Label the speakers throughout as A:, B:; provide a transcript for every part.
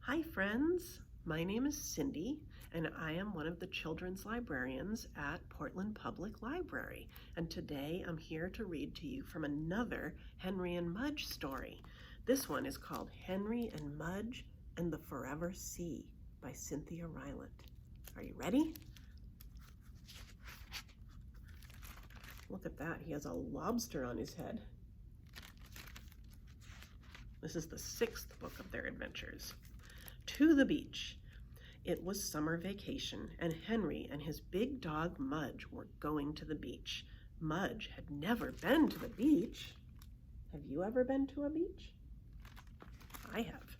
A: Hi friends, my name is Cindy and I am one of the children's librarians at Portland Public Library, and today I'm here to read to you from another Henry and Mudge story. This one is called Henry and Mudge and the Forever Sea by Cynthia Rylant. Are you ready? Look at that, he has a lobster on his head. This is the 6th book of their adventures. To the beach. It was summer vacation, and Henry and his big dog Mudge were going to the beach. Mudge had never been to the beach. Have you ever been to a beach? I have.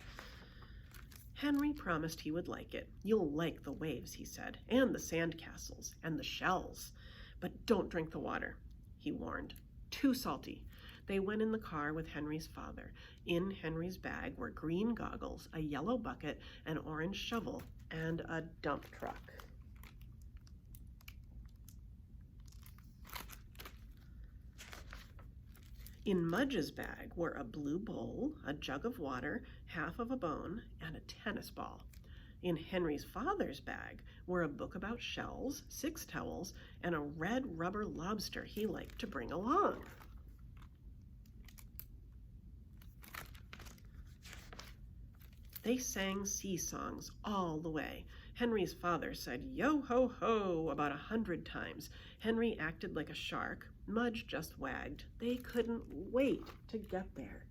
A: Henry promised he would like it. You'll like the waves, he said, and the sand castles, and the shells. But don't drink the water, he warned. Too salty. They went in the car with Henry's father. In Henry's bag were green goggles, a yellow bucket, an orange shovel, and a dump truck. In Mudge's bag were a blue bowl, a jug of water, half of a bone, and a tennis ball. In Henry's father's bag were a book about shells, 6 towels, and a red rubber lobster he liked to bring along. They sang sea songs all the way. Henry's father said, "Yo ho ho," about 100 times. Henry acted like a shark. Mudge just wagged. They couldn't wait to get there.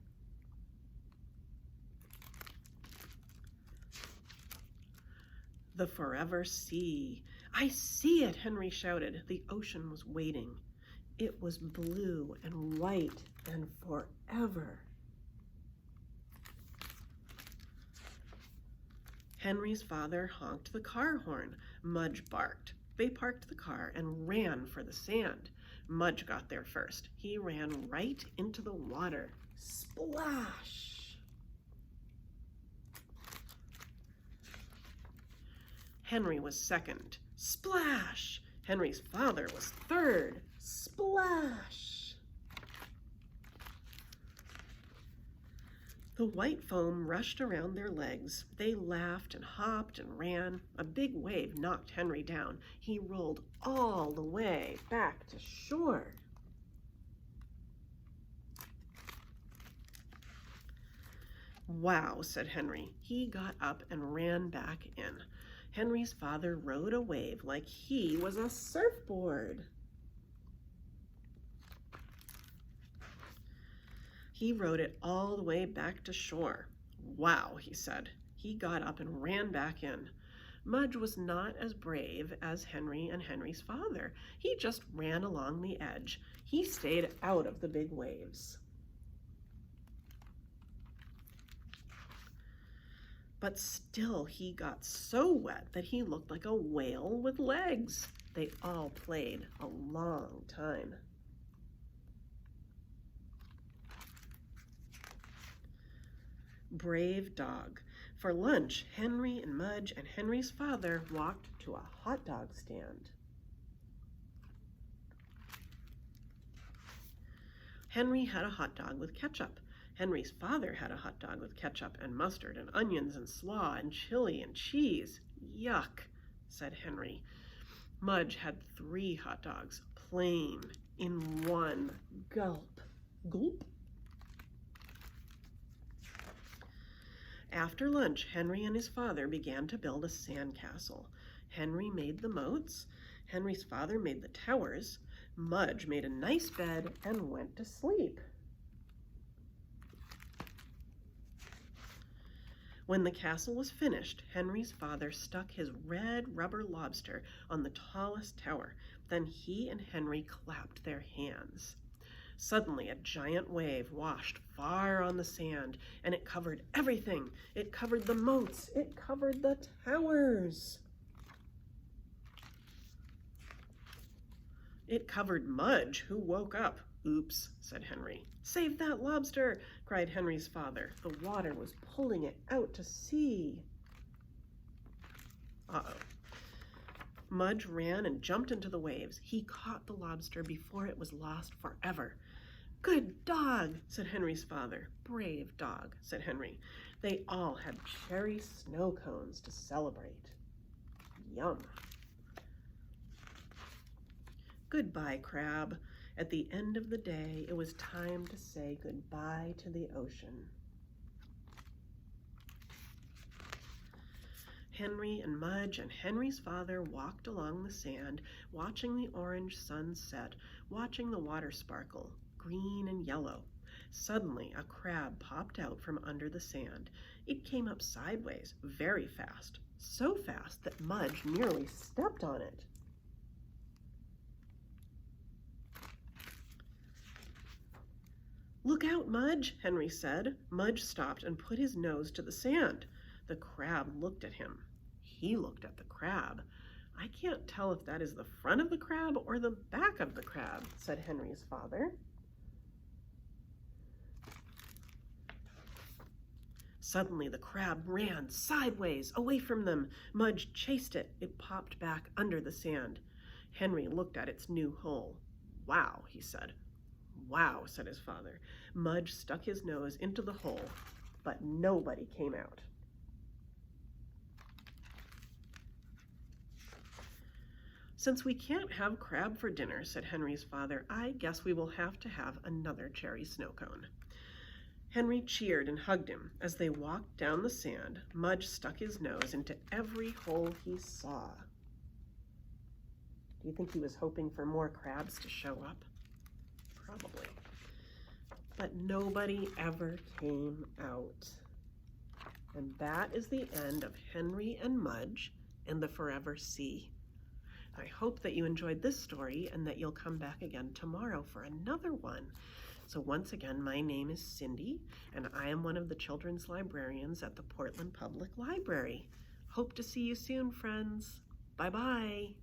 A: The forever sea. I see it, Henry shouted. The ocean was waiting. It was blue and white and forever. Henry's father honked the car horn. Mudge barked. They parked the car and ran for the sand. Mudge got there first. He ran right into the water. Splash! Henry was second. Splash! Henry's father was third. Splash! The white foam rushed around their legs. They laughed and hopped and ran. A big wave knocked Henry down. He rolled all the way back to shore. Wow, said Henry. He got up and ran back in. Henry's father rode a wave like he was a surfboard. He rode it all the way back to shore. Wow, he said. He got up and ran back in. Mudge was not as brave as Henry and Henry's father. He just ran along the edge. He stayed out of the big waves. But still he got so wet that he looked like a whale with legs. They all played a long time. Brave dog. For lunch, Henry and Mudge and Henry's father walked to a hot dog stand. Henry had a hot dog with ketchup. Henry's father had a hot dog with ketchup and mustard and onions and slaw and chili and cheese. Yuck, said Henry. Mudge had 3 hot dogs, plain, in one gulp. Gulp. After lunch, Henry and his father began to build a sandcastle. Henry made the moats. Henry's father made the towers. Mudge made a nice bed and went to sleep. When the castle was finished, Henry's father stuck his red rubber lobster on the tallest tower. Then he and Henry clapped their hands. Suddenly, a giant wave washed far on the sand, and it covered everything. It covered the moats. It covered the towers. It covered Mudge, who woke up. Oops, said Henry. Save that lobster, cried Henry's father. The water was pulling it out to sea. Uh-oh. Mudge ran and jumped into the waves. He caught the lobster before it was lost forever. "Good dog," said Henry's father. "Brave dog," said Henry. They all had cherry snow cones to celebrate. Yum. Goodbye, crab. At the end of the day, it was time to say goodbye to the ocean. Henry and Mudge and Henry's father walked along the sand, watching the orange sun set, watching the water sparkle, green and yellow. Suddenly, a crab popped out from under the sand. It came up sideways, very fast, so fast that Mudge nearly stepped on it. "Look out, Mudge," Henry said. Mudge stopped and put his nose to the sand. The crab looked at him. He looked at the crab. "I can't tell if that is the front of the crab or the back of the crab," said Henry's father. Suddenly the crab ran sideways away from them. Mudge chased it. It popped back under the sand. Henry looked at its new hole. "Wow," he said. "Wow," said his father. Mudge stuck his nose into the hole, but nobody came out. "Since we can't have crab for dinner," said Henry's father, "I guess we will have to have another cherry snow cone." Henry cheered and hugged him. As they walked down the sand, Mudge stuck his nose into every hole he saw. Do you think he was hoping for more crabs to show up? Probably. But nobody ever came out. And that is the end of Henry and Mudge and the Forever Sea. I hope that you enjoyed this story and that you'll come back again tomorrow for another one. So once again, my name is Cindy, and I am one of the children's librarians at the Portland Public Library. Hope to see you soon, friends. Bye-bye.